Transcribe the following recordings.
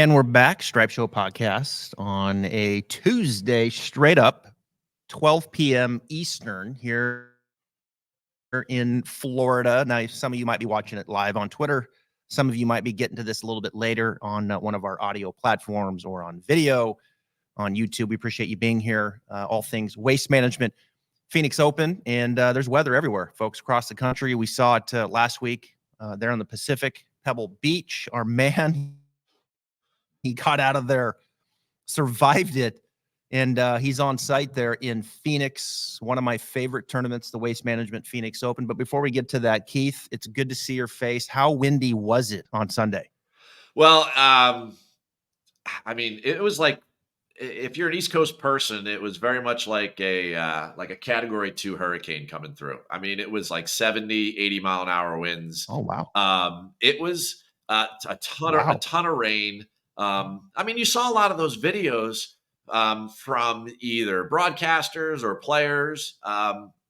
And we're back, Stripe Show podcast on a Tuesday, straight up 12 p.m. Eastern here in Florida. Now, some of you might be watching it live on Twitter. Some of you might be getting to this a little bit later on one of our audio platforms or on video on YouTube. We appreciate you being here. All things waste management, Phoenix Open, and there's weather everywhere, folks, across the country. We saw it last week there on the Pacific, Pebble Beach. Our man, he got out of there, survived it, and he's on site there in Phoenix, one of my favorite tournaments, the Waste Management Phoenix Open. But before we get to that, Keith, it's good to see your face. How windy was it on Sunday? Well, I mean, it was like, if you're an East Coast person, it was very much like a Category 2 hurricane coming through. I mean, it was like 70, 80 mile an hour winds. Oh, wow. It was a ton of rain. I mean, you saw a lot of those videos from either broadcasters or players.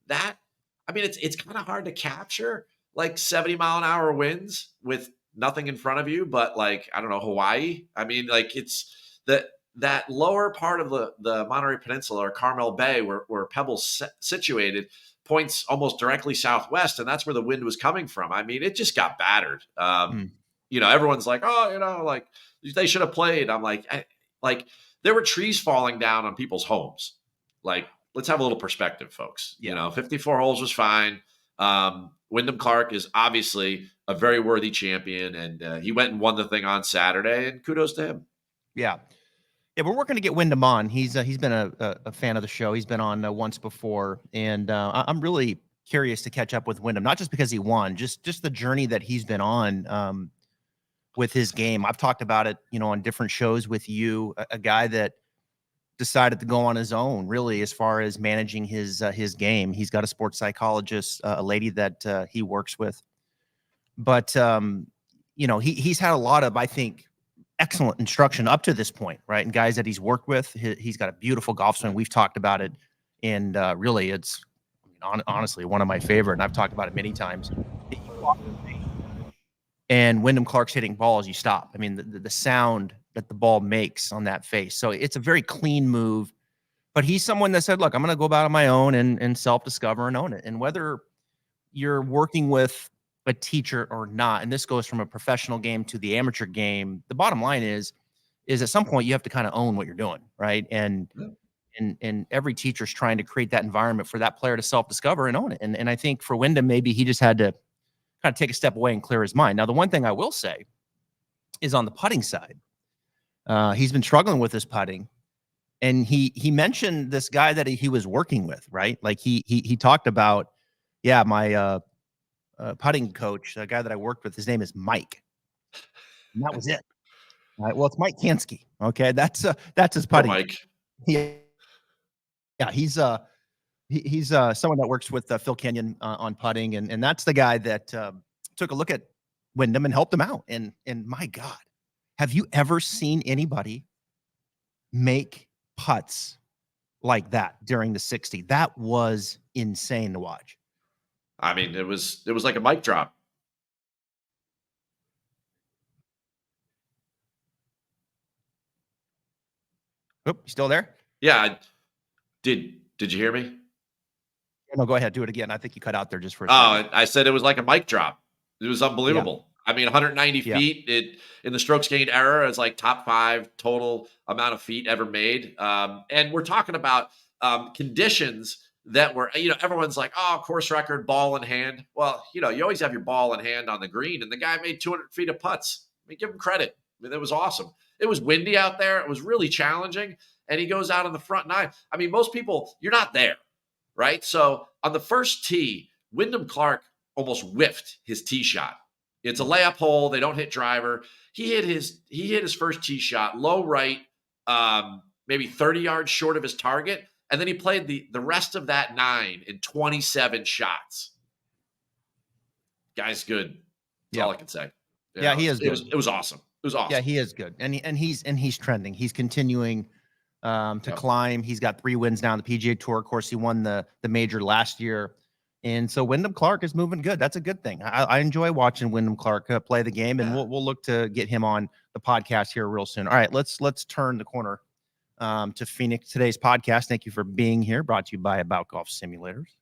It's kind of hard to capture like 70 mile an hour winds with nothing in front of you, but like, I don't know, Hawaii. I mean, like it's that lower part of the Monterey Peninsula or Carmel Bay where Pebble's situated points almost directly southwest. And that's where the wind was coming from. I mean, it just got battered. Everyone's like, oh, like they should have played. I'm like, there were trees falling down on people's homes. Like, let's have a little perspective, folks. Yeah. 54 holes was fine. Wyndham Clark is obviously a very worthy champion, and he went and won the thing on Saturday, and kudos to him. Yeah. Yeah, we're working to get Wyndham on. He's been a fan of the show. He's been on once before, and I'm really curious to catch up with Wyndham, not just because he won, just the journey that he's been on with his game. I've talked about it, on different shows with you, a guy that decided to go on his own, really, as far as managing his game. He's got a sports psychologist, a lady that he works with, but he's had a lot of, I think, excellent instruction up to this point, right? And guys that he's worked with, he's got a beautiful golf swing. We've talked about it, and really, it's honestly one of my favorite. And I've talked about it many times. And Wyndham Clark's hitting balls, you stop. I mean, the sound that the ball makes on that face. So it's a very clean move. But he's someone that said, look, I'm going to go about on my own and self-discover and own it. And whether you're working with a teacher or not, and this goes from a professional game to the amateur game, the bottom line is at some point you have to kind of own what you're doing, right? And every teacher's trying to create that environment for that player to self-discover and own it. And I think for Wyndham, maybe he just had to kind of take a step away and clear his mind. Now, the one thing I will say is on the putting side, he's been struggling with his putting. And he mentioned this guy that he was working with, right? Like he talked about, my putting coach, a guy that I worked with, his name is Mike. And that was it. All right. Well, it's Mike Kansky. Okay. That's his putting. Mike. Yeah. He's someone that works with Phil Kenyon on putting. And that's the guy that took a look at Wyndham and helped him out. And my God, have you ever seen anybody make putts like that during the 60? That was insane to watch. I mean, it was like a mic drop. Oop, you still there? Yeah. Did you hear me? No, go ahead. Do it again. I think you cut out there just for a second. I said it was like a mic drop. It was unbelievable. Yeah. I mean, 190 feet in the strokes gained era is like top 5 total amount of feet ever made. And we're talking about conditions that were, everyone's like, oh, course record, ball in hand. Well, you always have your ball in hand on the green, and the guy made 200 feet of putts. I mean, give him credit. I mean, that was awesome. It was windy out there. It was really challenging. And he goes out on the front 9. I mean, most people, you're not there, right? So on the first tee, Wyndham Clark almost whiffed his tee shot. It's a layup hole. They don't hit driver. He hit his first tee shot, low right, maybe 30 yards short of his target. And then he played the rest of that 9 in 27 shots. Guy's good. That's all I can say. He is good. It was awesome. It was awesome. Yeah, he is good. And he's trending. He's continuing to climb. He's got 3 wins now on the PGA Tour. Of course, he won the major last year And so Wyndham Clark is moving good. That's a good thing. I enjoy watching Wyndham Clark play the game, and we'll look to get him on the podcast here real soon. All right, let's turn the corner to Phoenix. Today's podcast. Thank you for being here. Brought to you by About Golf Simulators.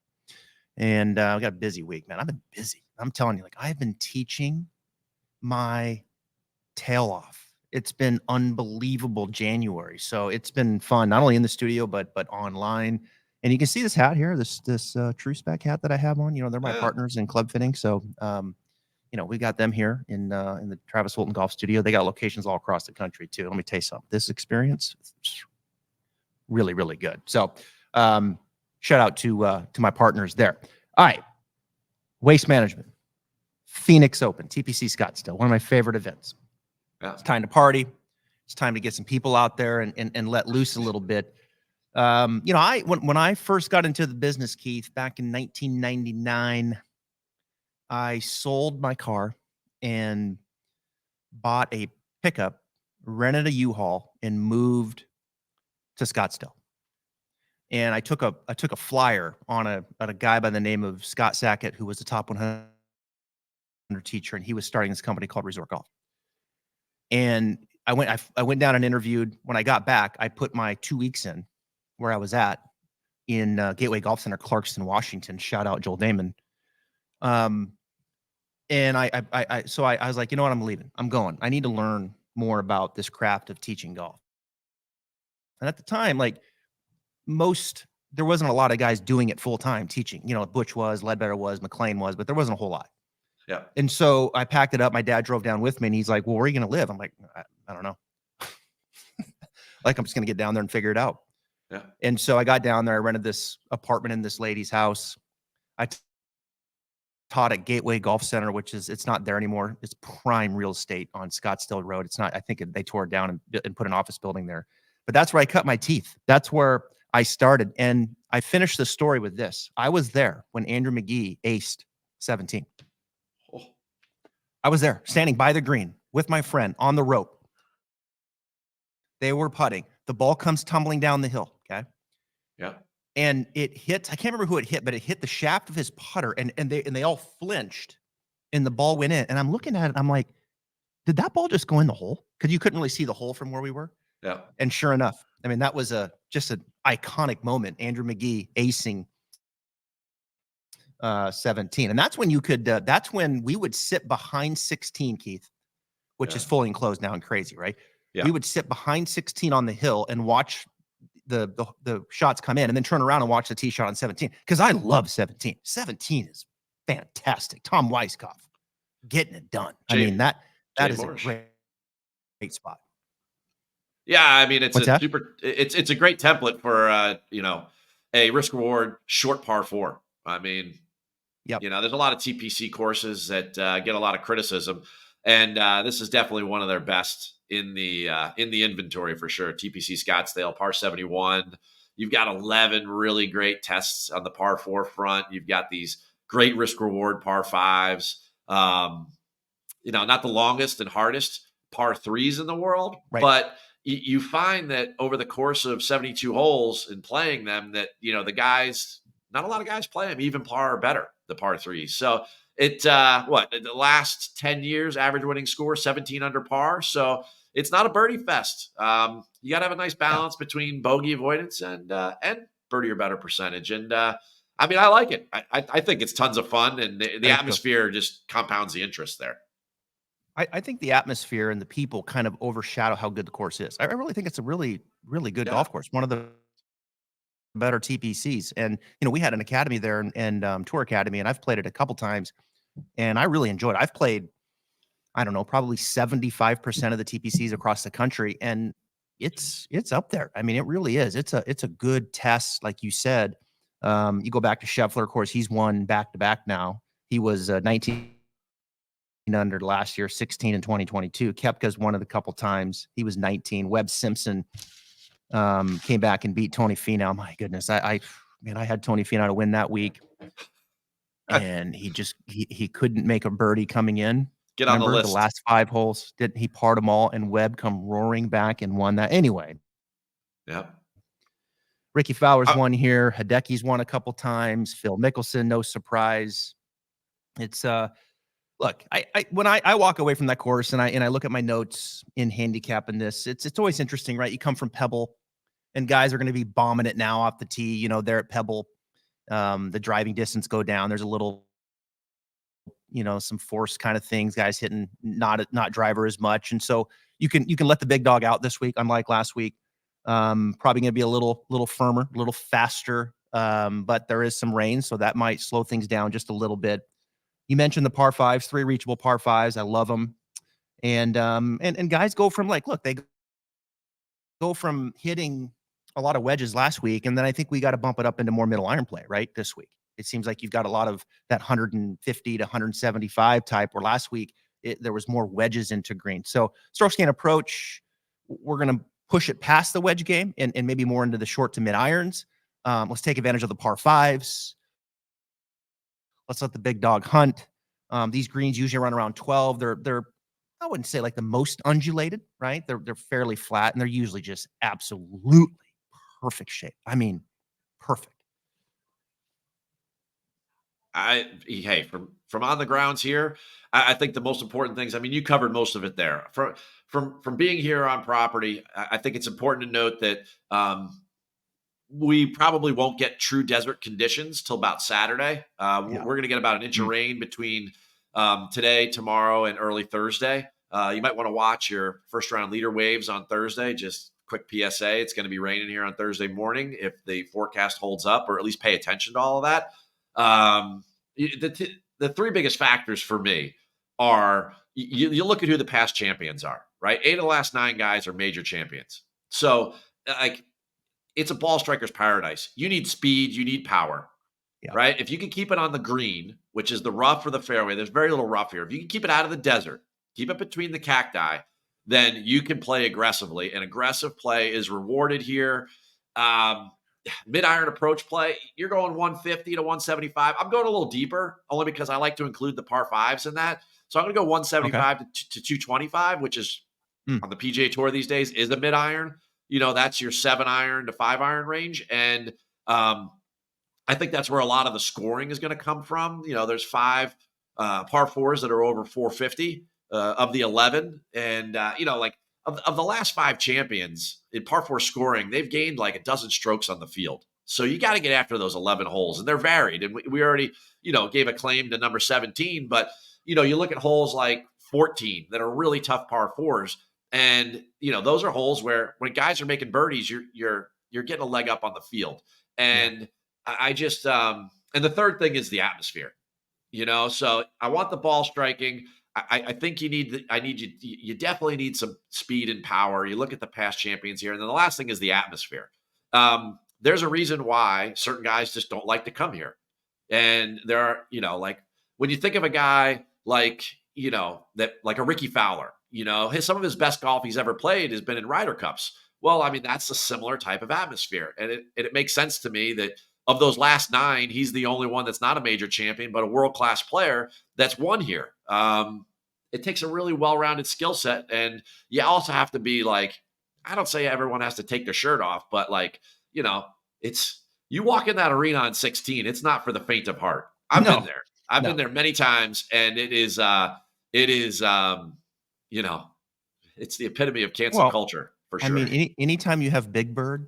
And we got a busy week, man. I've been busy. I'm telling you, like I've been teaching my tail off. It's been unbelievable January. So it's been fun, not only in the studio, but online. And you can see this hat here, this True Spec hat that I have on. You know, they're my partners in club fitting. So, you know, we got them here in the Travis Fulton Golf Studio. They got locations all across the country too. Let me tell you something. This experience, really, really good. So, shout out to my partners there. All right, Waste Management, Phoenix Open, TPC Scottsdale, one of my favorite events. Yeah. It's time to party. It's time to get some people out there and let loose a little bit. You know, when I first got into the business, Keith, back in 1999, I sold my car and bought a pickup, rented a U-Haul, and moved to Scottsdale. And I took a flyer on a guy by the name of Scott Sackett, who was the top 100 teacher, and he was starting this company called Resort Golf. And I went down and interviewed. When I got back, I put my 2 weeks in where I was at in Gateway Golf Center, Clarkston, Washington. Shout out Joel Damon. And I was like, you know what? I'm leaving. I'm going. I need to learn more about this craft of teaching golf. And at the time, like there wasn't a lot of guys doing it full time teaching. You know, Butch was, Ledbetter was, McLean was, but there wasn't a whole lot. Yeah. And so I packed it up. My dad drove down with me, and he's like, well, where are you going to live? I'm like, I don't know. Like, I'm just going to get down there and figure it out. Yeah. And so I got down there. I rented this apartment in this lady's house. I taught at Gateway Golf Center, it's not there anymore. It's prime real estate on Scottsdale Road. It's not, I think they tore it down and put an office building there. But that's where I cut my teeth. That's where I started. And I finished the story with this. I was there when Andrew McGee aced 17. Oh. I was there standing by the green with my friend on the rope. They were putting. The ball comes tumbling down the hill. Okay. Yeah. And it hit, I can't remember who it hit, but it hit the shaft of his putter, and they all flinched, and the ball went in. And I'm looking at it, I'm like, did that ball just go in the hole? Because you couldn't really see the hole from where we were. Yeah. And sure enough, I mean, that was just an iconic moment. Andrew McGee acing 17. And that's when that's when we would sit behind 16, Keith, which is fully enclosed now and crazy, right? Yeah. We would sit behind 16 on the hill and watch the shots come in, and then turn around and watch the tee shot on 17. Because I love 17. 17 is fantastic. Tom Weiskopf getting it done. I mean, that is a great spot. Yeah, I mean, it's a great template for you know, a risk reward short par 4. I mean, you know, there's a lot of TPC courses that get a lot of criticism, and this is definitely one of their best in the inventory for sure. TPC Scottsdale, par 71. You've got 11 really great tests on the par 4 front. You've got these great risk reward par 5s. You know, not the longest and hardest par 3s in the world, right. But you find that over the course of 72 holes and playing them, that, you know, not a lot of guys play them even par or better, the par 3s. So in the last 10 years, average winning score 17 under par. So it's not a birdie fest. You got to have a nice balance between bogey avoidance and birdie or better percentage. And I mean, I like it. I think it's tons of fun, and the atmosphere just compounds the interest there. I think the atmosphere and the people kind of overshadow how good the course is. I really think it's a really, really good golf course. One of the better TPCs. And, you know, we had an academy there and tour academy, and I've played it a couple times, and I really enjoyed it. I've played, I don't know, probably 75% of the TPCs across the country, and it's up there. I mean, it really is. It's a good test, like you said. You go back to Scheffler, of course, he's won back-to-back now. He was 19 under last year, 16 in 2022. Koepka's won it a couple times. He was 19. Webb Simpson came back and beat Tony Finau. My goodness, I had Tony Finau to win that week, and he couldn't make a birdie coming in. Get on the list. The last 5 holes, didn't he part them all, and Webb come roaring back and won that anyway. Yeah. Ricky Fowler's won here. Hideki's won a couple times. Phil Mickelson, no surprise. It's look, when I walk away from that course and I look at my notes in handicapping this, it's always interesting, right? You come from Pebble, and guys are going to be bombing it now off the tee. You know, they're at Pebble. The driving distance go down. There's a little, some force kind of things. Guys hitting not driver as much, and so you can let the big dog out this week, unlike last week. Probably going to be a little firmer, a little faster. But there is some rain, so that might slow things down just a little bit. You mentioned the par fives, 3 reachable par fives. I love them. And guys go from they go from hitting a lot of wedges last week, and then I think we got to bump it up into more middle iron play, right? This week. It seems like you've got a lot of that 150 to 175 type, where last week there was more wedges into green. So strokes gain approach, we're going to push it past the wedge game and maybe more into the short to mid irons. Let's take advantage of the par fives. Let's let the big dog hunt. These greens usually run around 12. They're I wouldn't say like the most undulated, right? They're fairly flat, and they're usually just absolutely perfect shape. I mean, perfect. Hey, from on the grounds here, I think the most important things. I mean, you covered most of it there. From being here on property, I think it's important to note that we probably won't get true desert conditions till about Saturday. We're going to get about an inch of rain between today, tomorrow, and early Thursday. You might want to watch your first round leader waves on Thursday. Just quick PSA: it's going to be raining here on Thursday morning if the forecast holds up, or at least pay attention to all of that. The 3 biggest factors for me are you look at who the past champions are, right? 8 of the last 9 guys are major champions. So like, it's a ball striker's paradise. You need speed, you need power, right? If you can keep it on the green, which is the rough or the fairway, there's very little rough here. If you can keep it out of the desert, keep it between the cacti, then you can play aggressively, and aggressive play is rewarded here. Mid-iron approach play, you're going 150 to 175. I'm going a little deeper only because I like to include the par fives in that. So I'm going to go 175 to 225, which is on the PGA Tour these days is a mid-iron. That's your 7-iron to 5-iron range. And I think that's where a lot of the scoring is going to come from. There's 5 par fours that are over 450 of the 11. And, of the last 5 champions in par 4 scoring, they've gained like a dozen strokes on the field. So you got to get after those 11 holes, and they're varied. And we already, gave a claim to number 17, but you look at holes like 14 that are really tough par 4s. And, those are holes where when guys are making birdies, you're getting a leg up on the field. And I just, and the third thing is the atmosphere, so I want the ball striking. I think you definitely need some speed and power. You look at the past champions here. And then the last thing is the atmosphere. There's a reason why certain guys just don't like to come here. And there are, like when you think of a guy like, like a Ricky Fowler, some of his best golf he's ever played has been in Ryder Cups. Well, I mean, that's a similar type of atmosphere. And it makes sense to me that of those last 9, he's the only one that's not a major champion, but a world-class player that's won here. It takes a really well-rounded skill set. And you also have to be like, I don't say everyone has to take their shirt off, but like, it's, you walk in that arena on 16, it's not for the faint of heart. I've been there. I've been there many times, and it's the epitome of cancel culture for sure. I mean, anytime you have Big Bird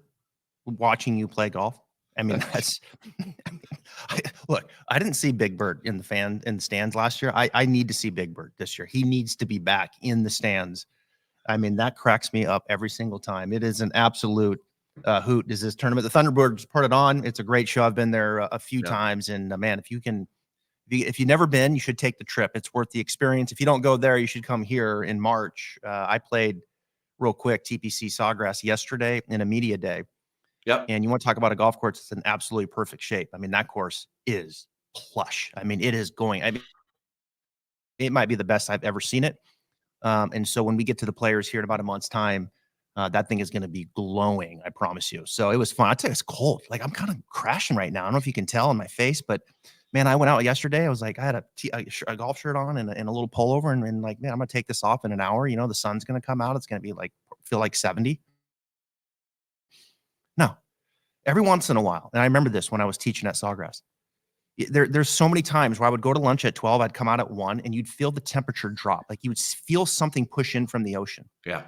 watching you play golf, I mean, that's look, I didn't see Big Bird in the stands last year. I need to see Big Bird this year. He needs to be back in the stands. I mean, that cracks me up every single time. It is an absolute hoot. Is this tournament? The Thunderbirds put it on. It's a great show. I've been there a few times, and man, if you've never been, you should take the trip. It's worth the experience. If you don't go there, you should come here in March. I played real quick TPC Sawgrass yesterday in a media day. Yep. And you want to talk about a golf course that's in absolutely perfect shape. I mean, that course is plush. I mean, it might be the best I've ever seen it. And so when we get to the Players here in about a month's time, that thing is going to be glowing. I promise you. So it was fun. I tell you, it's cold. Like, I'm kind of crashing right now. I don't know if you can tell on my face, but man, I went out yesterday. I was like, I had a golf shirt on and a little pullover, and like, man, I'm going to take this off in an hour. The sun's going to come out. It's going to be feel like 70. No. every once in a while. And I remember this when I was teaching at Sawgrass. There's so many times where I would go to lunch at 12, I'd come out at 1, and you'd feel the temperature drop. Like you would feel something push in from the ocean. Yeah.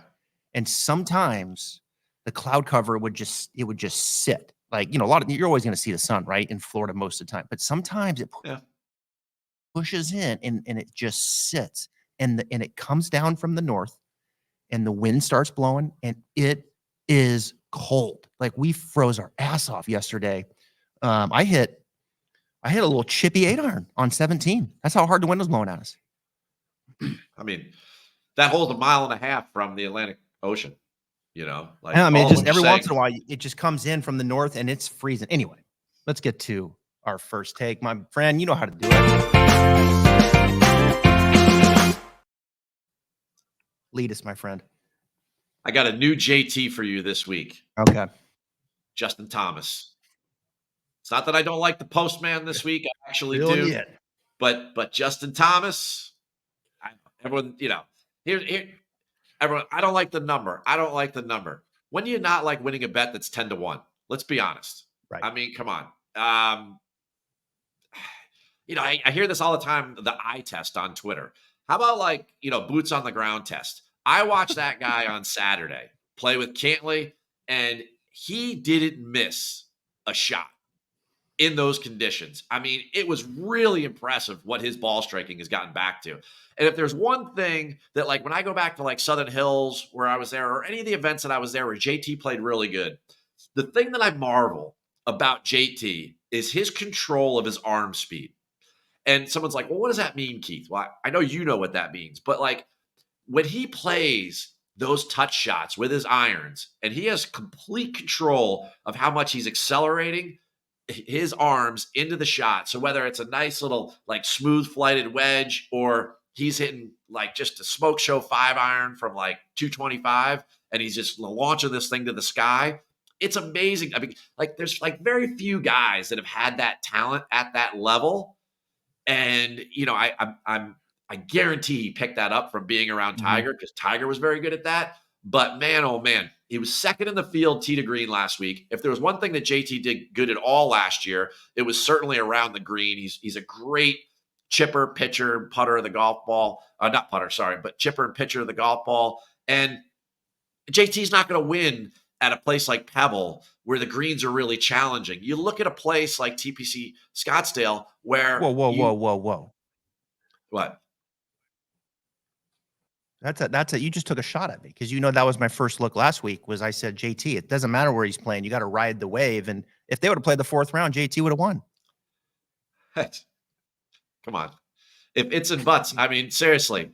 And sometimes the cloud cover would just sit. Like, you're always going to see the sun, right? In Florida most of the time. But sometimes it pushes in and it just sits. And it comes down from the north and the wind starts blowing and it is cold. Like we froze our ass off yesterday. I hit a little chippy 8-iron on 17. That's how hard the wind was blowing at us. I mean, that hole's 1.5 miles from the Atlantic Ocean. Like I mean, just what every you're once in a saying. while, it just comes in from the north and it's freezing. Anyway, let's get to our first take. My friend, you know how to do it. Lead us, my friend. I got a new JT for you this week. Okay. Justin Thomas. It's not that I don't like the postman this week. I actually do. But Justin Thomas, everyone, here, everyone, I don't like the number. I don't like the number. When do you not like winning a bet that's 10-1? Let's be honest. Right. I mean, come on. I hear this all the time, the eye test on Twitter. How about boots on the ground test? I watched that guy on Saturday play with Cantley, and he didn't miss a shot in those conditions. I mean, it was really impressive what his ball striking has gotten back to. And if there's one thing that, when I go back to Southern Hills where I was there, or any of the events that I was there where JT played really good, the thing that I marvel about JT is his control of his arm speed. And someone's like, well, what does that mean, Keith? Well, I know you know what that means, but when he plays those touch shots with his irons and he has complete control of how much he's accelerating his arms into the shot. So whether it's a nice little smooth flighted wedge or he's hitting just a smoke show 5-iron from 225 and he's just launching this thing to the sky. It's amazing. I mean, there's very few guys that have had that talent at that level. And, I guarantee he picked that up from being around Tiger because Tiger was very good at that. But man, oh man, he was second in the field tee to green last week. If there was one thing that JT did good at all last year, it was certainly around the green. He's a great chipper, pitcher, putter of the golf ball. Not putter, sorry, but chipper and pitcher of the golf ball. And JT's not going to win at a place like Pebble where the greens are really challenging. You look at a place like TPC Scottsdale where Whoa. What? That's it. You just took a shot at me because that was my first look last week. Was I said JT? It doesn't matter where he's playing. You got to ride the wave. And if they would have played the 4th round, JT would have won. Come on, if it's in butts. I mean, seriously.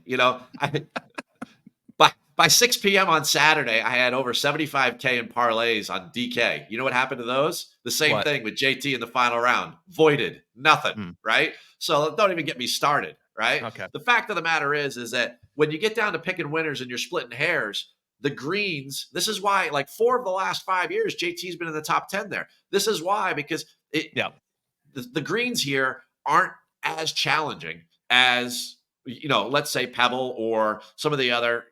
By 6 p.m. on Saturday, I had over 75K in parlays on DK. You know what happened to those? The same thing with JT in the final round. Voided. Nothing. Right? So don't even get me started. Right? Okay. The fact of the matter is that when you get down to picking winners and you're splitting hairs, the greens, this is why 4 of the last 5 years, JT's been in the top 10 there. This is why, because the greens here aren't as challenging as, let's say Pebble or some of the other,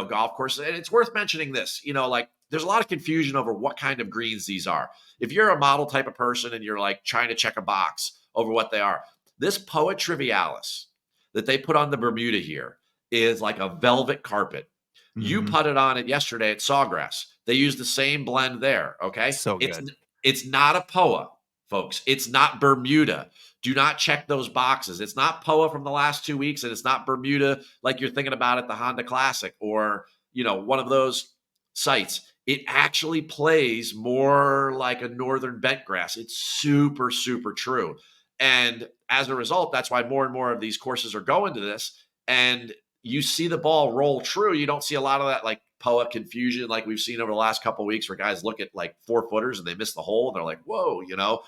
golf courses. And it's worth mentioning this, there's a lot of confusion over what kind of greens these are. If you're a model type of person and you're trying to check a box over what they are, this Poa Trivialis that they put on the Bermuda here is like a velvet carpet. You putted on it yesterday at Sawgrass. They use the same blend there. Okay. So good. It's not a Poa, folks. It's not Bermuda. Do not check those boxes. It's not Poa from the last 2 weeks, and it's not Bermuda like you're thinking about at the Honda Classic or, one of those sites. It actually plays more like a northern bentgrass. It's super, super true. And as a result, that's why more and more of these courses are going to this. And you see the ball roll true. You don't see a lot of that Poa confusion like we've seen over the last couple of weeks where guys look at 4-footers and they miss the hole and they're like, whoa, TPC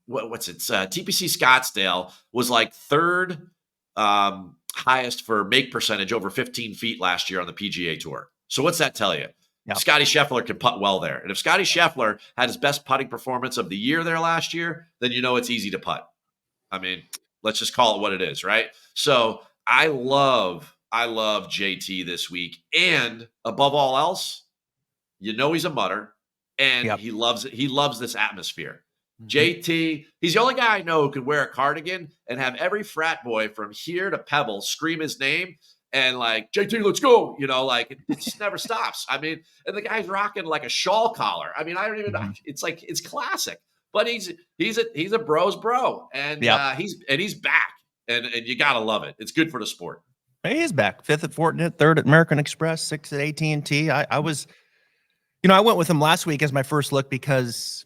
Scottsdale was 3rd highest for make percentage over 15 feet last year on the PGA Tour. So what's that tell you? Yep. Scotty Scheffler can putt well there. And if Scotty Scheffler had his best putting performance of the year there last year, then it's easy to putt. I mean, let's just call it what it is, right? So I love JT this week. And above all else, You know he's a mutter, and Yep. he loves it. He loves this atmosphere. Mhm. JT, he's the only guy I know who could wear a cardigan and have every frat boy from here to Pebble scream his name and like, JT, let's go. You know, like it just never stops. I mean, and the guy's rocking like a shawl collar. I mean, I don't even. Mhm. It's like it's classic. But he's a bro's bro, and Yep. he's back, and you gotta love it. It's good for the sport. He is back. 5th at Fortinet, 3rd at American Express, 6th at AT&T. I was, I went with him last week as my first look because,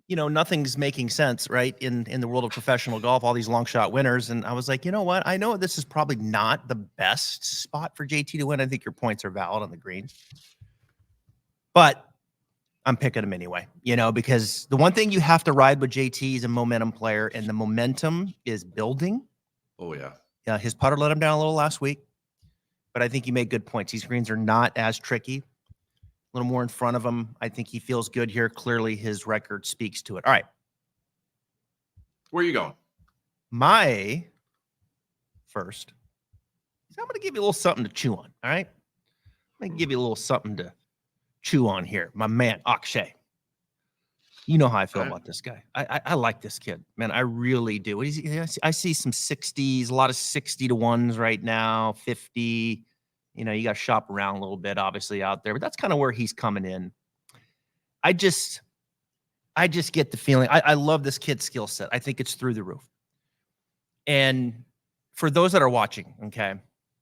nothing's making sense, right? In the world of professional golf, all these long shot winners. And I was like, you know what? I know this is probably not the best spot for JT to win. I think your points are valid on the green. But I'm picking him anyway, because the one thing you have to ride with JT is a momentum player, and the momentum is building. Oh, yeah. His putter let him down a little last week, but I think he made good points. These greens are not as tricky. A little more in front of him. I think he feels good here. Clearly, his record speaks to it. All right. Where are you going? My first. I'm going to give you a little something to chew on. All right. I'm going to give you a little something to chew on here. My man, Akshay. You know how I feel about this guy. I like this kid, man. I really do. I see some 60s, a lot of 60 to 1s right now, 50. You got to shop around a little bit, obviously, out there, but that's kind of where he's coming in. I just get the feeling. I love this kid's skill set. I think it's through the roof. And for those that are watching, okay,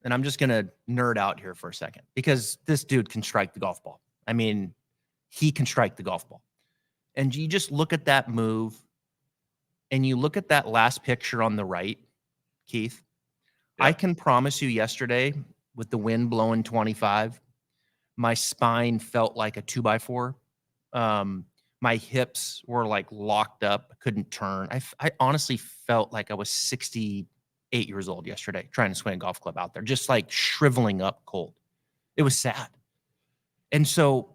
and I'm just going to nerd out here for a second because this dude can strike the golf ball. I mean, he can strike the golf ball. And you just look at that move and you look at that last picture on the right, Keith. Yeah. I can promise you yesterday with the wind blowing 25, my spine felt like a 2x4. My hips were like locked up. I couldn't turn. I honestly felt like I was 68 years old yesterday trying to swing a golf club out there, just like shriveling up cold. It was sad. And so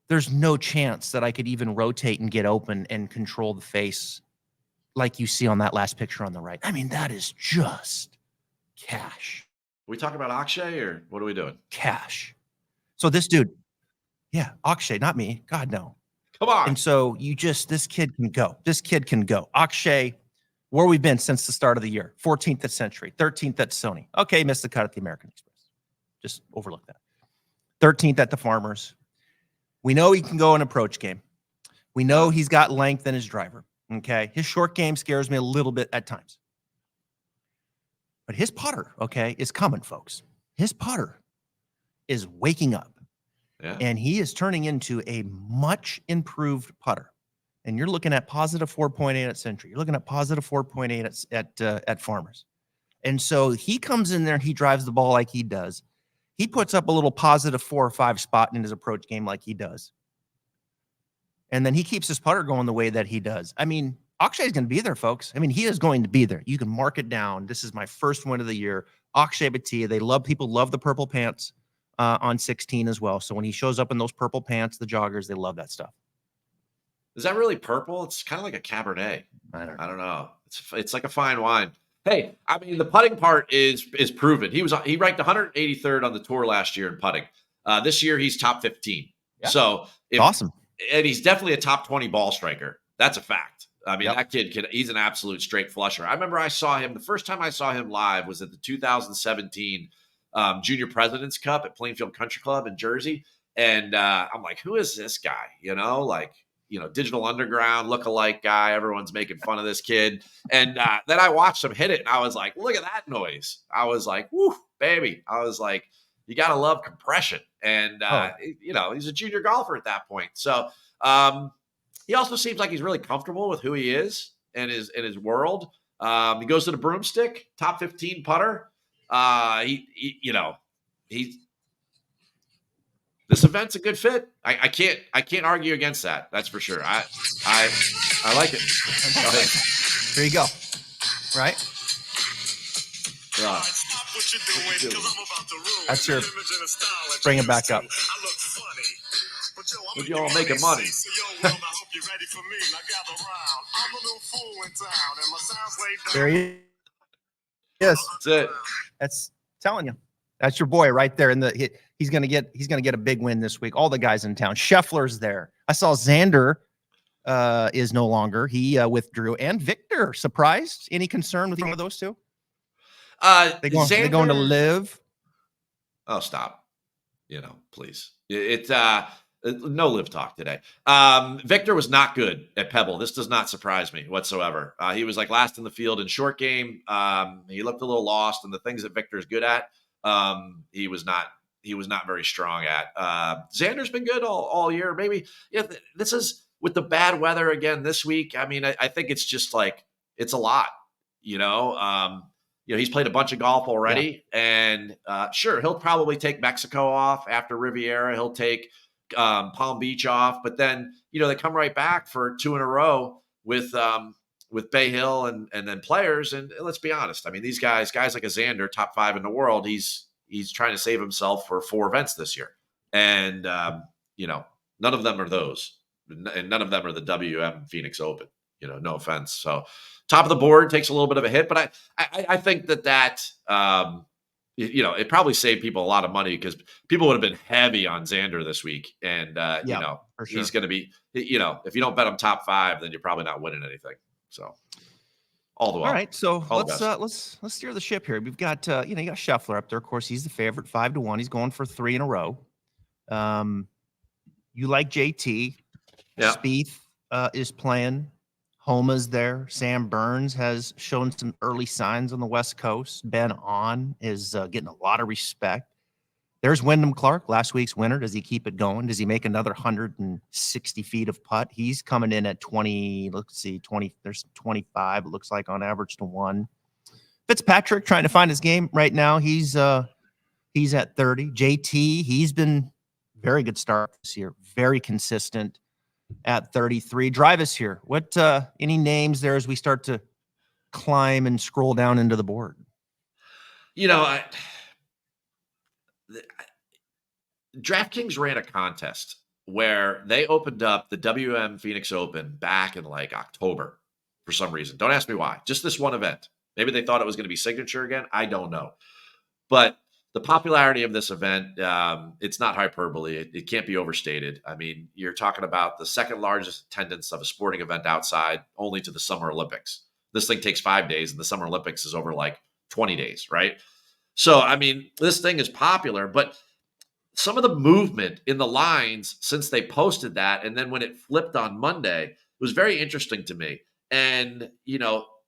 there's no chance that I could even rotate and get open and control the face like you see on that last picture on the right. I mean, that is just cash. Are we talking about Akshay or what are we doing? Cash. So this dude, yeah, Akshay, not me. God, no. Come on. And so this kid can go. This kid can go. Akshay, where we've been since the start of the year, 14th at Century, 13th at Sony. Okay, missed the cut at the American Express. Just overlook that. 13th at the Farmers. We know he can go an approach game. We know he's got length in his driver. Okay. His short game scares me a little bit at times. But his putter, okay, is coming, folks. His putter is waking up. Yeah. And he is turning into a much improved putter. And you're looking at positive 4.8 at Century. You're looking at positive 4.8 at Farmers. And so he comes in there and he drives the ball like he does. He puts up a little positive 4 or 5 spot in his approach game like he does. And then he keeps his putter going the way that he does. I mean, Akshay is going to be there, folks. I mean, he is going to be there. You can mark it down. This is my first win of the year. Akshay Bhatia. People love the purple pants on 16 as well. So when he shows up in those purple pants, the joggers, they love that stuff. Is that really purple? It's kind of like a Cabernet. I don't know. It's like a fine wine. Hey, I mean, the putting part is proven. He ranked 183rd on the tour last year in putting. This year he's top 15. Yeah. So awesome. And he's definitely a top 20 ball striker. That's a fact. I mean, That kid he's an absolute straight flusher. I remember the first time I saw him live was at the 2017 Junior President's Cup at Plainfield Country Club in Jersey. And I'm like, who is this guy? Digital Underground lookalike guy. Everyone's making fun of this kid. And then I watched him hit it, and I was like, look at that noise. I was like, whoo, baby. I was like, you got to love compression. And, he's a junior golfer at that point. So he also seems like he's really comfortable with who he is and in his world. He goes to the broomstick, top 15 putter. This event's a good fit. I can't argue against that. That's for sure. I like it. There you go. Right? That's your bring it back up. But y'all making money. There he is. That's it. That's telling you. That's your boy right there. he's gonna get a big win this week. All the guys in town. Scheffler's there. I saw Xander is no longer. He withdrew. And Victor, surprised? Any concern with one of those two? They going to live? Oh, stop. Please. It's no live talk today. Victor was not good at Pebble. This does not surprise me whatsoever. He was like last in the field in short game. He looked a little lost, and the things that Victor is good at, he was not very strong at. Xander's been good all year. Maybe this is with the bad weather again this week. I mean, I think it's just like it's a lot. He's played a bunch of golf already, and sure, he'll probably take Mexico off after Riviera. He'll take Palm Beach off, but then they come right back for 2 in a row with Bay Hill and then Players. And let's be honest, I mean, these guys like a Xander, top 5 in the world, he's trying to save himself for 4 events this year, and none of them are those, and none of them are the WM Phoenix Open. No offense. So top of the board takes a little bit of a hit, but I think that it probably saved people a lot of money because people would have been heavy on Xander this week. And, for sure. He's going to be, if you don't bet him top 5, then you're probably not winning anything. So all right. So let's steer the ship here. We've got, you got Scheffler up there. Of course, he's the favorite 5-1. He's going for 3 in a row. You like JT. Yeah. Spieth is playing. Homa's there. Sam Burns has shown some early signs on the West Coast. Ben On is getting a lot of respect. There's Wyndham Clark, last week's winner. Does he keep it going? Does he make another 160 feet of putt? He's coming in at 20. Let's see, 20. There's 25. It looks like on average to 1. Fitzpatrick trying to find his game right now. He's at 30. JT, he's been very good start this year. Very consistent. At 33. Drive us here. What any names there as we start to climb and scroll down into the board? DraftKings ran a contest where they opened up the WM Phoenix Open back in like October for some reason. Don't ask me why. Just this one event. Maybe they thought it was going to be signature again. I don't know. But the popularity of this event, it's not hyperbole. It can't be overstated. I mean, you're talking about the second largest attendance of a sporting event outside, only to the Summer Olympics. This thing takes 5 days, and the Summer Olympics is over like 20 days, right? So, I mean, this thing is popular, but some of the movement in the lines since they posted that, and then when it flipped on Monday, was very interesting to me. And,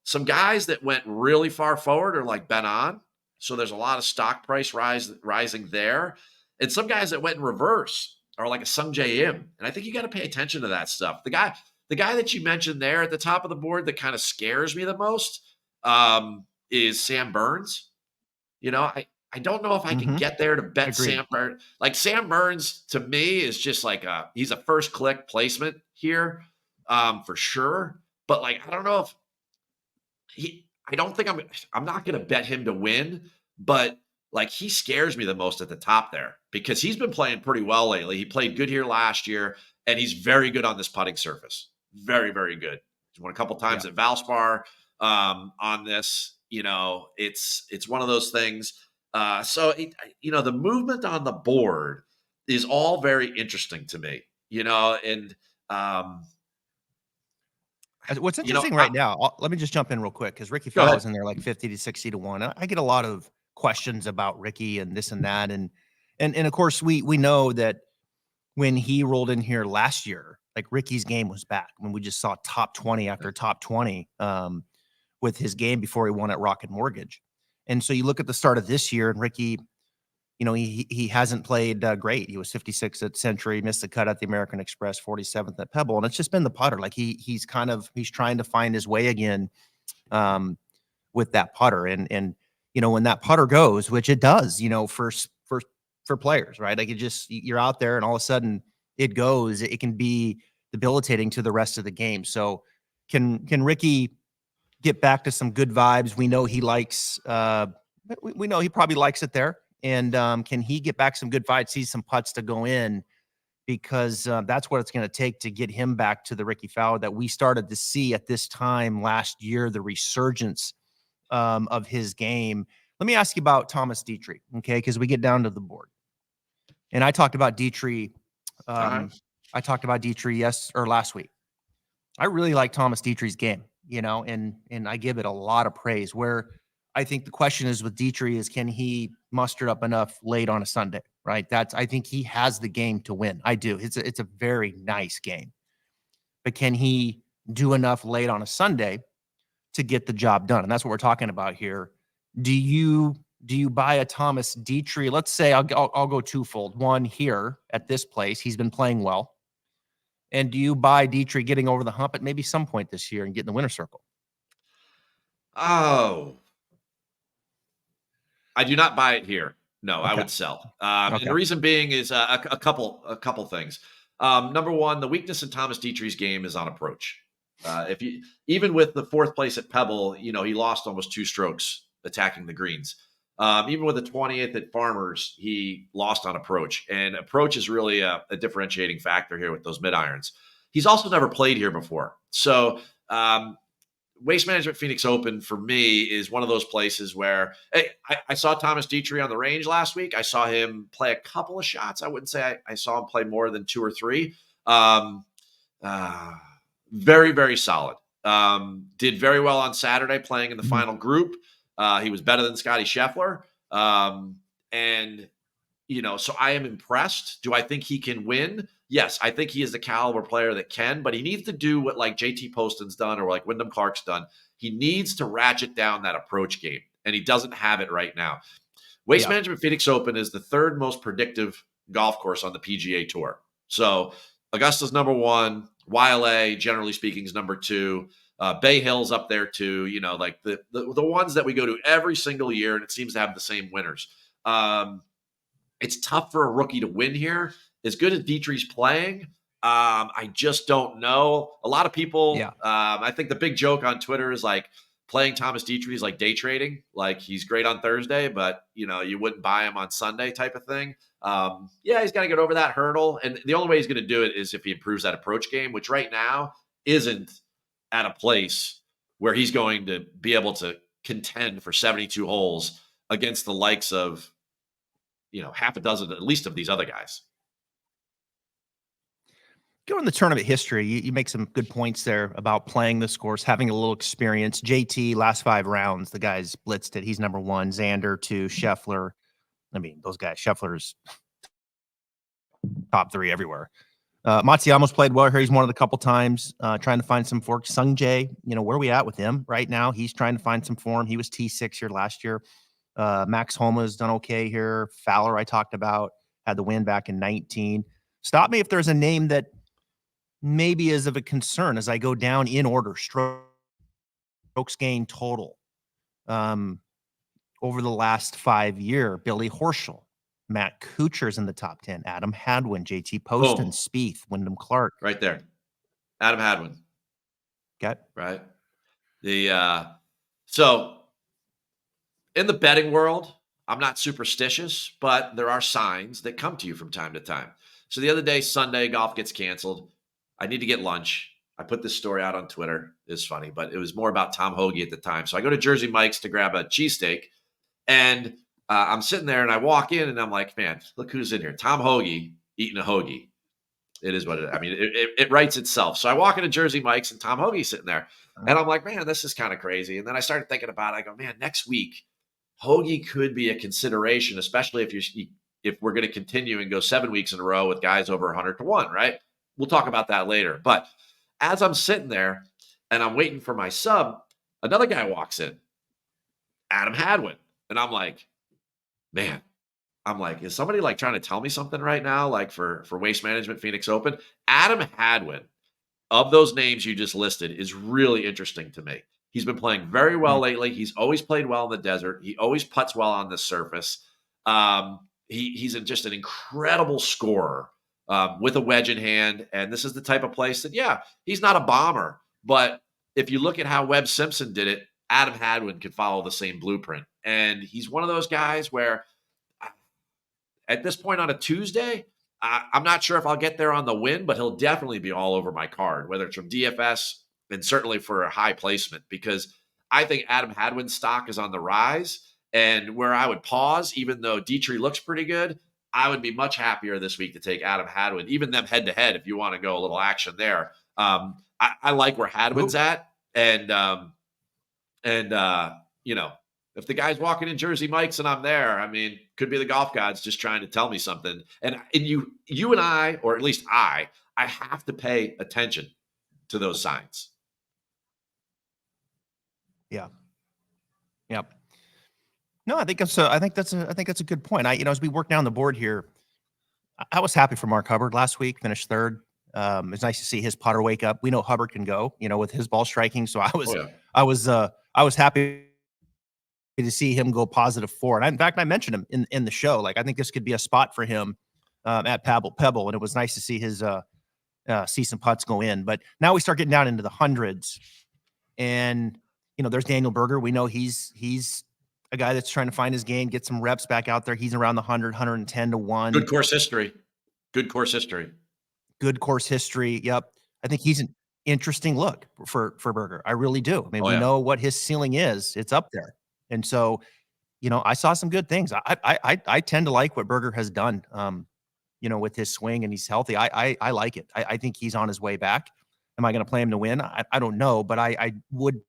some guys that went really far forward are like Ben On. So there's a lot of stock price rising there. And some guys that went in reverse are like a Sung Jae Im. And I think you got to pay attention to that stuff. The guy that you mentioned there at the top of the board that kind of scares me the most is Sam Burns. I don't know if I can get there to bet Agreed. Sam Burns. Like Sam Burns to me is just like he's a first click placement here for sure. But like, I don't know if I don't think I'm not going to bet him to win, but like he scares me the most at the top there because he's been playing pretty well lately. He played good here last year, and he's very good on this putting surface. Very, very good. He's won a couple times at Valspar on this. It's one of those things. So the movement on the board is all very interesting to me. And what's interesting right now, let me just jump in real quick because Ricky Fowler's in there like 50 to 60 to 1. I get a lot of questions about Ricky and this and that. And of course, we know that when he rolled in here last year, like Ricky's game was back when we just saw top 20 after top 20 with his game before he won at Rocket Mortgage. And so you look at the start of this year and Ricky, he hasn't played great. He was 56 at Century, missed the cut at the American Express, 47th at Pebble. And it's just been the putter. Like he's trying to find his way again with that putter. And when that putter goes, which it does, for players, right? Like you're out there and all of a sudden it goes, it can be debilitating to the rest of the game. So can Ricky get back to some good vibes? We know he likes, we know he probably likes it there. And can he get back some good vibes, see some putts to go in? Because that's what it's going to take to get him back to the Ricky Fowler that we started to see at this time last year, the resurgence of his game. Let me ask you about Thomas Dietrich, okay? Because we get down to the board. And I talked about Dietrich. All right. I talked about Dietrich last week. I really like Thomas Dietrich's game, and I give it a lot of praise. Where I think the question is with Dietrich is, can he muster up enough late on a Sunday? Right. I think he has the game to win. I do. It's a very nice game, but can he do enough late on a Sunday to get the job done? And that's what we're talking about here. Do you buy a Thomas Dietrich? Let's say I'll go twofold. One, here at this place, he's been playing well. And do you buy Dietrich getting over the hump at maybe some point this year and getting the winner's circle? Oh, I do not buy it here. No, I Okay. would sell. And Okay. the reason being is a couple things. Number one, the weakness in Thomas Dietrich's game is on approach. If you even with the fourth place at Pebble, he lost almost 2 strokes attacking the greens. Even with the 20th at Farmers, he lost on approach, and approach is really a differentiating factor here with those mid irons. He's also never played here before, so Waste Management Phoenix Open for me is one of those places where, hey, I saw Thomas Dietrich on the range last week. I saw him play a couple of shots. I wouldn't say I saw him play more than 2 or 3. Uh, Very, very solid. Did very well on Saturday playing in the final group. He was better than Scotty Scheffler. And so I am impressed. Do I think he can win? Yes, I think he is the caliber player that can, but he needs to do what like JT Poston's done or like Wyndham Clark's done. He needs to ratchet down that approach game, and he doesn't have it right now. Waste Management Phoenix Open is the 3rd most predictive golf course on the PGA Tour. So Augusta's number 1, YLA, generally speaking, is number 2. Bay Hill's up there too. Like the ones that we go to every single year, and it seems to have the same winners. It's tough for a rookie to win here. As good as Dietrich's playing, I just don't know. A lot of people, I think the big joke on Twitter is like playing Thomas Dietrich is like day trading. Like he's great on Thursday, but you wouldn't buy him on Sunday type of thing. He's got to get over that hurdle. And the only way he's going to do it is if he improves that approach game, which right now isn't at a place where he's going to be able to contend for 72 holes against the likes of half a dozen at least of these other guys. Going the tournament history, you make some good points there about playing this course, having a little experience. JT, last 5 rounds, the guys blitzed it. He's number 1. Xander 2, Scheffler. I mean, those guys, Scheffler's top 3 everywhere. Matsuyama's played well here. He's won it a couple times, trying to find some fork. Sung Jae, where are we at with him right now? He's trying to find some form. He was T6 here last year. Max Homa's done okay here. Fowler, I talked about, had the win back in 19. Stop me if there's a name that maybe is of a concern as I go down in order. Strokes gained total over the last 5 year. Billy Horschel, Matt Kuchar's in the top 10. Adam Hadwin, JT Poston, Spieth, Wyndham Clark. Right there. Adam Hadwin. Got right. So in the betting world, I'm not superstitious, but there are signs that come to you from time to time. So the other day, Sunday, golf gets canceled. I need to get lunch. I put this story out on Twitter. It's funny, but it was more about Tom Hoagie at the time. So I go to Jersey Mike's to grab a cheesesteak, and I'm sitting there, and I walk in, and I'm like, man, look who's in here. Tom Hoagie eating a hoagie. It is what it is. I mean, it writes itself. So I walk into Jersey Mike's, and Tom Hoagie's sitting there. And I'm like, man, this is kind of crazy. And then I started thinking about it. I go, man, next week, Hoagie could be a consideration, especially if we're going to continue and go 7 weeks in a row with guys over 100 to 1, right? We'll talk about that later. But as I'm sitting there and I'm waiting for my sub, another guy walks in, Adam Hadwin. And I'm like, man, is somebody like trying to tell me something right now? Like for Waste Management Phoenix Open, Adam Hadwin, of those names you just listed, is really interesting to me. He's been playing very well lately. He's always played well in the desert. He always putts well on the surface. He's just an incredible scorer with a wedge in hand. And this is the type of place that, he's not a bomber. But if you look at how Webb Simpson did it, Adam Hadwin could follow the same blueprint. And he's one of those guys where at this point on a Tuesday, I'm not sure if I'll get there on the win, but he'll definitely be all over my card, whether it's from DFS and certainly for a high placement, because I think Adam Hadwin's stock is on the rise. And where I would pause, even though Dietrich looks pretty good, I would be much happier this week to take Adam Hadwin, even them head to head if you want to go a little action there. I like where Hadwin's Ooh. at. And you know, if the guy's walking in Jersey Mike's and I'm there, I mean, could be the golf gods just trying to tell me something. And you and I, or at least I have to pay attention to those signs. Yeah. Yep. No, I think that's a good point. As we work down the board here, I was happy for Mark Hubbard last week, finished third. It's nice to see his putter wake up. We know Hubbard can go, with his ball striking. So Oh yeah. I was happy to see him go +4. And in fact, I mentioned him in the show. Like, I think this could be a spot for him at Pebble. And it was nice to see his see some putts go in. But now we start getting down into the hundreds, and there's Daniel Berger. We know he's a guy that's trying to find his game, get some reps back out there. He's around the 100, 110 to 1. Good course history. Good course history. Good course history. Yep. I think he's an interesting look for Berger. I really do. I mean, we know what his ceiling is. It's up there. And so, I saw some good things. I tend to like what Berger has done, with his swing, and he's healthy. I like it. I think he's on his way back. Am I going to play him to win? I don't know, but I would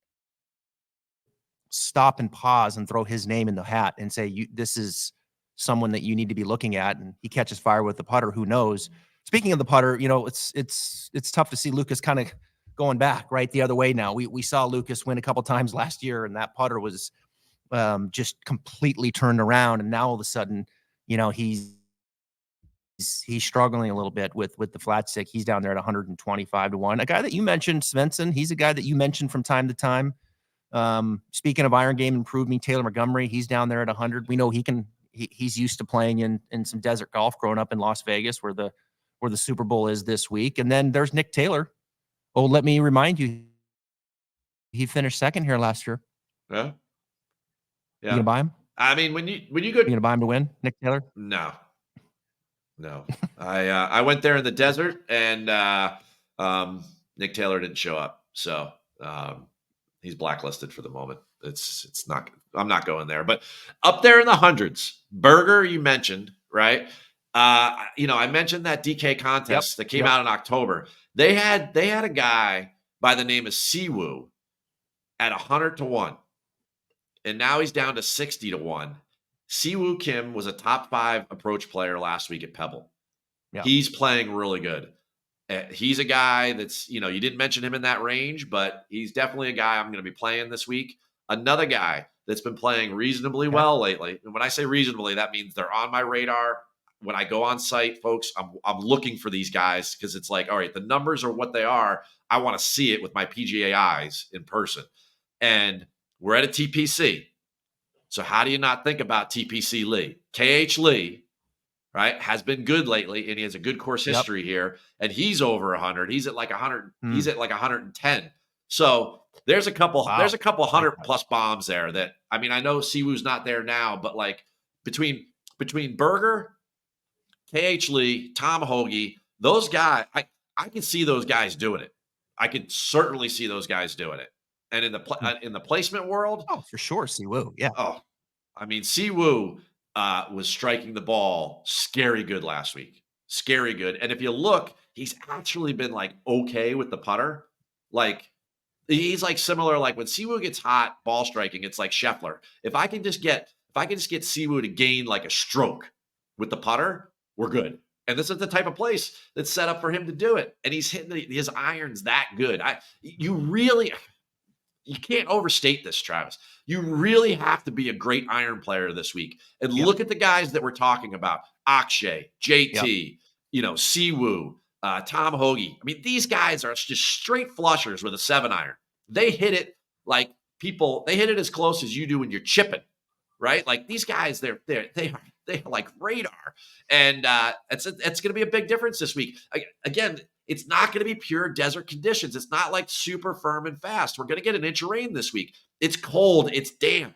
stop and pause and throw his name in the hat and say, this is someone that you need to be looking at. And he catches fire with the putter. Who knows? Speaking of the putter, it's tough to see Lucas kind of going back right the other way now. We saw Lucas win a couple times last year, and that putter was just completely turned around. And now all of a sudden, he's struggling a little bit with the flat stick. He's down there at 125 to 1. A guy that you mentioned, Svensson, he's a guy that you mentioned from time to time. Speaking of iron game improvement, Taylor Montgomery, he's down there at 100. We know he's used to playing in some desert golf, growing up in Las Vegas, where the Super Bowl is this week. And then there's Nick Taylor. Oh, let me remind you, he finished second here last year. Yeah. You gonna buy him? I mean, when you go, you gonna buy him to win, Nick Taylor? No. I went there in the desert, and Nick Taylor didn't show up, so he's blacklisted for the moment. It's not. I'm not going there. But up there in the hundreds, Berger, you mentioned, right? I mentioned that DK contest that came out in October. They had a guy by the name of Siwoo at 100 to 1, and now he's down to 60 to 1. Siwoo Kim was a top 5 approach player last week at Pebble. Yep. He's playing really good. He's a guy that's, you didn't mention him in that range, but he's definitely a guy I'm going to be playing this week. Another guy that's been playing reasonably well lately. And when I say reasonably, that means they're on my radar. When I go on site, folks, I'm looking for these guys, because it's like, all right, the numbers are what they are. I want to see it with my PGA eyes in person. And we're at a TPC. So how do you not think about TPC Lee? KH Lee, right, has been good lately, and he has a good course history here, and he's over 100. He's at like 100. He's at like 110. So there's a couple 100+ bombs there that, I mean, I know Siwoo's not there now, but like between Berger, KH Lee, Tom Hoagie, those guys, I can see those guys doing it. I could certainly see those guys doing it. And in the placement world, oh, for sure, Siwoo, yeah. Oh, I mean, Siwoo was striking the ball scary good last week, scary good. And if you look, he's actually been like okay with the putter. Like, he's like similar, like when Siwoo gets hot ball striking, it's like Scheffler. If I can just get Siwoo to gain like a stroke with the putter, we're good. And this is the type of place that's set up for him to do it. And he's hitting his irons that good. You can't overstate this, Travis. You really have to be a great iron player this week. And look at the guys that we're talking about. Akshay, JT, Siwoo, Tom Hoagie. I mean, these guys are just straight flushers with a 7-iron. They hit it like they hit it as close as you do when you're chipping, right? Like, these guys, they are like radar. And it's going to be a big difference this week. Again, it's not going to be pure desert conditions. It's not like super firm and fast. We're going to get an inch of rain this week. It's cold. It's damp.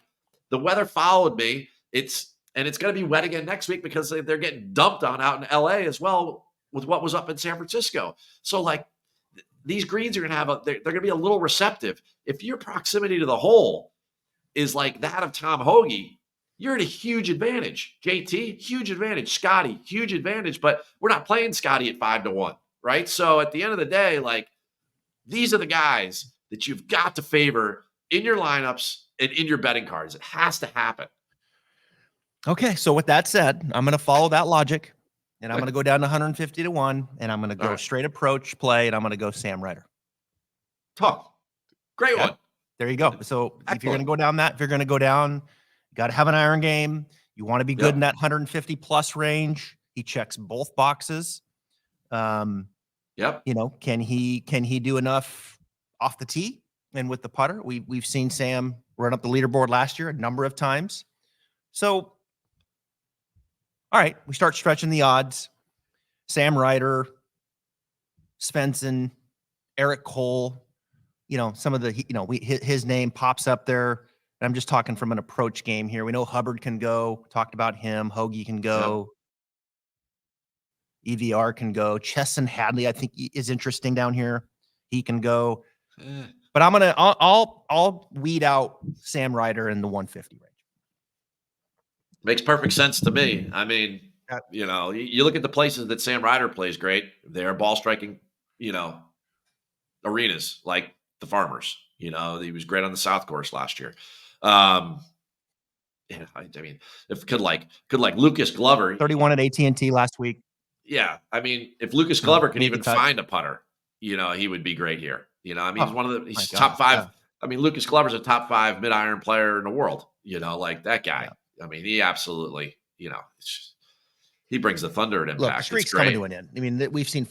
The weather followed me. It's going to be wet again next week, because they're getting dumped on out in LA as well with what was up in San Francisco. So, like, these greens are going to they're going to be a little receptive. If your proximity to the hole is like that of Tom Hoagie, you're at a huge advantage. JT, huge advantage. Scotty, huge advantage. But we're not playing Scotty at 5-1, right? So at the end of the day, like, these are the guys that you've got to favor in your lineups and in your betting cards. It has to happen. Okay, so with that said, I'm going to follow that logic, and I'm going to go down to 150 to 1, and I'm going to go straight approach play, and I'm going to go Sam Ryder. Oh, great one. There you go. So if you're going to go down that, if you're going to go down, you got to have an iron game. You want to be good in that 150 plus range. He checks both boxes. You know, can he do enough off the tee and with the putter? We've seen Sam run up the leaderboard last year a number of times. So, all right, we start stretching the odds. Sam Ryder, Svensson, Eric Cole, you know, some of the, you know, his name pops up there. I'm just talking from an approach game here. We know Hubbard can go. Talked about him. Hoagie can go. EVR can go. Chesson Hadley, I think, is interesting down here. He can go. But I'll weed out Sam Ryder in the 150 range. Makes perfect sense to me. I mean, you know, you look at the places that Sam Ryder plays great. They're ball striking, you know, arenas like the Farmers. You know, he was great on the South Course last year. Yeah, I mean, if could like Lucas Glover, 31 at AT&T last week. Yeah, I mean, if Lucas Glover can even find a putter, you know, he would be great here. You know, I mean, he's one of the top 5. Yeah. I mean, Lucas Glover's a top 5 mid-iron player in the world. You know, like that guy. Yeah. I mean, he absolutely, you know, he brings the thunder at impact. Look, the streak's coming to an end. I mean, we've seen the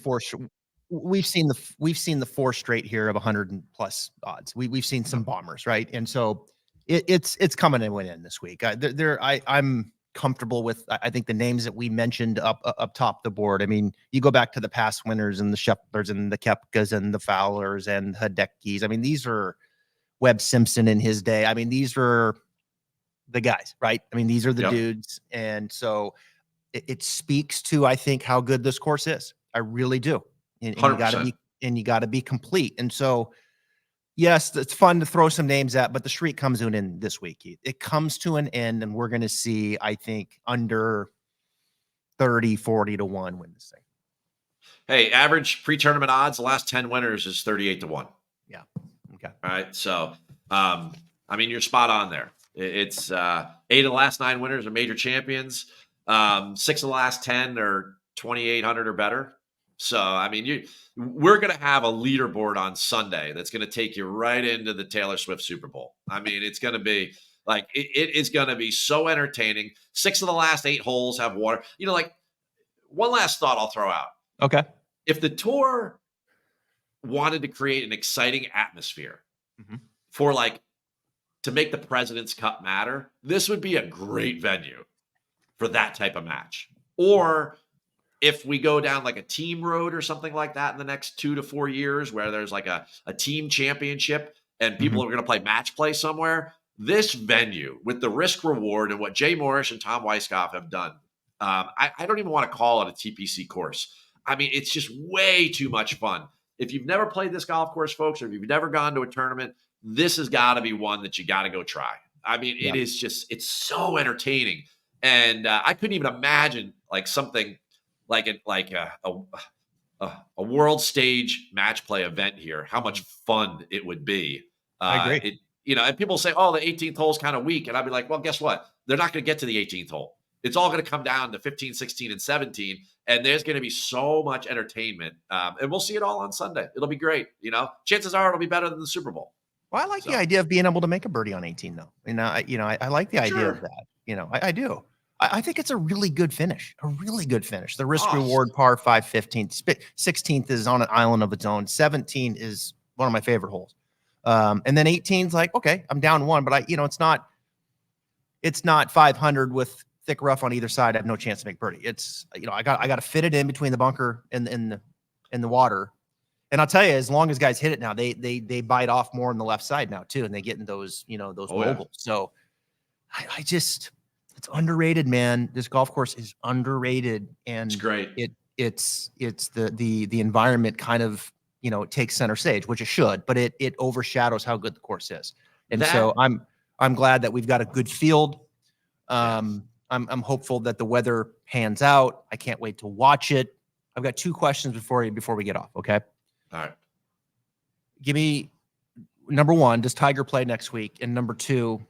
4 straight here of 100 plus odds. We've seen some bombers, right? And so it's coming to an end this week. I'm comfortable with, I think, the names that we mentioned up top the board. I mean, you go back to the past winners and the Sheplers and the Koepkas and the Fowlers and Hideckis. I mean, these are Webb Simpson in his day. I mean, these are the guys, right? I mean, these are the dudes. And so it speaks to, I think, how good this course is. I really do. And you gotta be complete. And so, yes, it's fun to throw some names at, but the streak comes to an end this week. It comes to an end, and we're going to see, I think, under 30, 40 to 1 win this thing. Hey, average pre-tournament odds, the last 10 winners is 38 to 1. Yeah. Okay. All right. So, I mean, you're spot on there. It's 8 of the last 9 winners are major champions. 6 of the last 10 are 2,800 or better. So, I mean, we're going to have a leaderboard on Sunday that's going to take you right into the Taylor Swift Super Bowl. I mean, it's going to be like, it is going to be so entertaining. 6 of the last 8 holes have water. You know, like, one last thought I'll throw out. Okay. If the tour wanted to create an exciting atmosphere for, like, to make the President's Cup matter, this would be a great venue for that type of match. Or if we go down like a team road or something like that in the next 2 to 4 years, where there's like a team championship and people are going to play match play somewhere, this venue with the risk reward and what Jay Morris and Tom Weiskopf have done, I don't even want to call it a TPC course. I mean, it's just way too much fun. If you've never played this golf course, folks, or if you've never gone to a tournament, this has got to be one that you got to go try. I mean, it is just, it's so entertaining. And I couldn't even imagine like something like a world stage match play event here, how much fun it would be. I agree. You know, and people say, oh, the 18th hole is kind of weak. And I'd be like, well, guess what? They're not going to get to the 18th hole. It's all going to come down to 15, 16, and 17. And there's going to be so much entertainment. And we'll see it all on Sunday. It'll be great. You know, chances are it'll be better than the Super Bowl. Well, I like the idea of being able to make a birdie on 18, though. And I like the idea of that. You know, I do. I think it's a really good finish. The risk reward par 5, 15th, 16th is on an island of its own. 17 is one of my favorite holes. And then 18's like, okay, I'm down 1, but it's not 500 with thick rough on either side. I have no chance to make birdie. It's, I got to fit it in between the bunker and the water. And I'll tell you, as long as guys hit it now, they bite off more on the left side now too, and they get in those moguls. Yeah. So I just, it's underrated, man. This golf course is underrated, and it's great. It's the environment kind of it takes center stage, which it should, but it overshadows how good the course is. And so I'm glad that we've got a good field. I'm hopeful that the weather pans out. I can't wait to watch it. I've got 2 questions before we get off. Okay. All right. Give me number 1, does Tiger play next week? And number 2,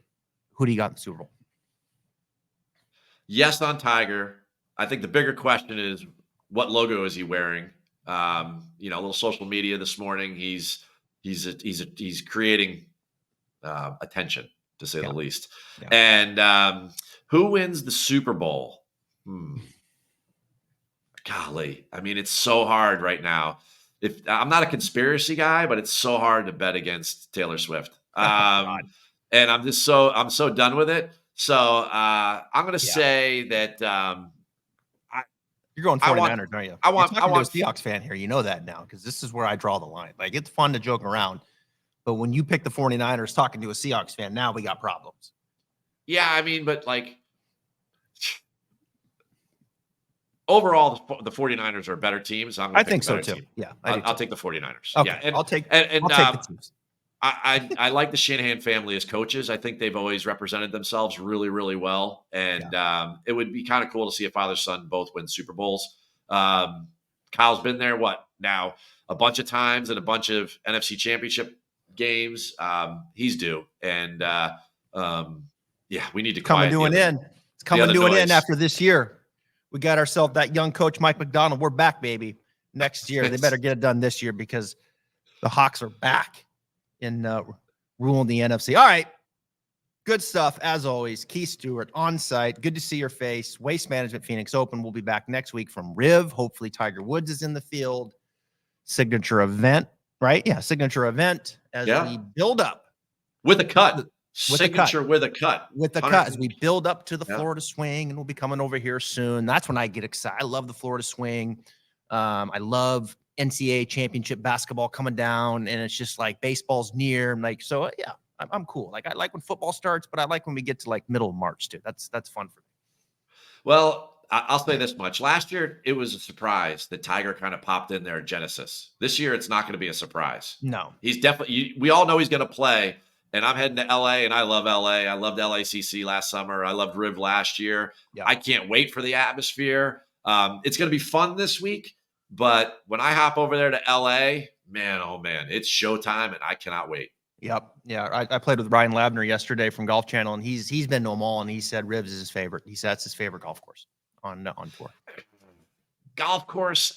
who do you got in the Super Bowl? Yes, on Tiger. I think the bigger question is, what logo is he wearing? A little social media this morning. He's creating attention, to say the least. Yeah. And who wins the Super Bowl? Golly, I mean, it's so hard right now. If I'm not a conspiracy guy, but it's so hard to bet against Taylor Swift. And I'm so done with it. So I'm going to say that you're going 49ers, aren't you? I want to a Seahawks fan here. You know that now, because this is where I draw the line. Like, it's fun to joke around, but when you pick the 49ers talking to a Seahawks fan, now we got problems. Yeah, I mean, but like overall, the 49ers are better teams. I think so too. Team. Yeah, I'll take the 49ers. Okay, yeah, and I'll take the teams. I like the Shanahan family as coaches. I think they've always represented themselves really, really well. And it would be kind of cool to see a father-son both win Super Bowls. Kyle's been there, now a bunch of times and a bunch of NFC Championship games. He's due. And we need to coming to an end. It's coming to an end after this year. We got ourselves that young coach, Mike McDonald. We're back, baby. Next year. They better get it done this year, because the Hawks are back in ruling the NFC. All right. Good stuff, as always. Keith Stewart on site. Good to see your face. Waste Management Phoenix Open. We'll be back next week from Riv. Hopefully Tiger Woods is in the field. Signature event, right? Yeah, signature event as we build up. With a cut. With a cut as we build up to the Florida swing, and we'll be coming over here soon. That's when I get excited. I love the Florida swing. I love NCAA championship basketball coming down, and it's just like baseball's near. I'm like, so yeah, I'm cool. Like, I like when football starts, but I like when we get to like middle of March too. That's fun for me. Well, I'll say this much. Last year, it was a surprise that Tiger kind of popped in there at Genesis. This year, it's not going to be a surprise. No, he's definitely. We all know he's going to play. And I'm heading to LA, and I love LA. I loved LACC last summer. I loved Riv last year. Yeah. I can't wait for the atmosphere. It's going to be fun this week. But when I hop over there to LA, man, oh man, it's showtime, and I cannot wait. Yep. Yeah. I played with Ryan Labner yesterday from Golf Channel, and he's been to them all, and he said Rivs is his favorite. He said that's his favorite golf course on tour. Golf course,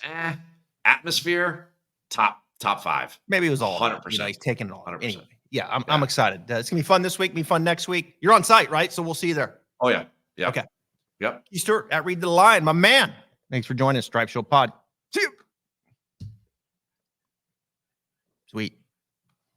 atmosphere, top 5. Maybe it was all 100%. He's taking it all. 100%. Anyway. Yeah, I'm excited. It's gonna be fun this week. Be fun next week. You're on site, right? So we'll see you there. Oh yeah. Yeah. Okay. Yep. Stewart at Read the Line, my man. Thanks for joining us, Stripe Show Pod. See you. Sweet.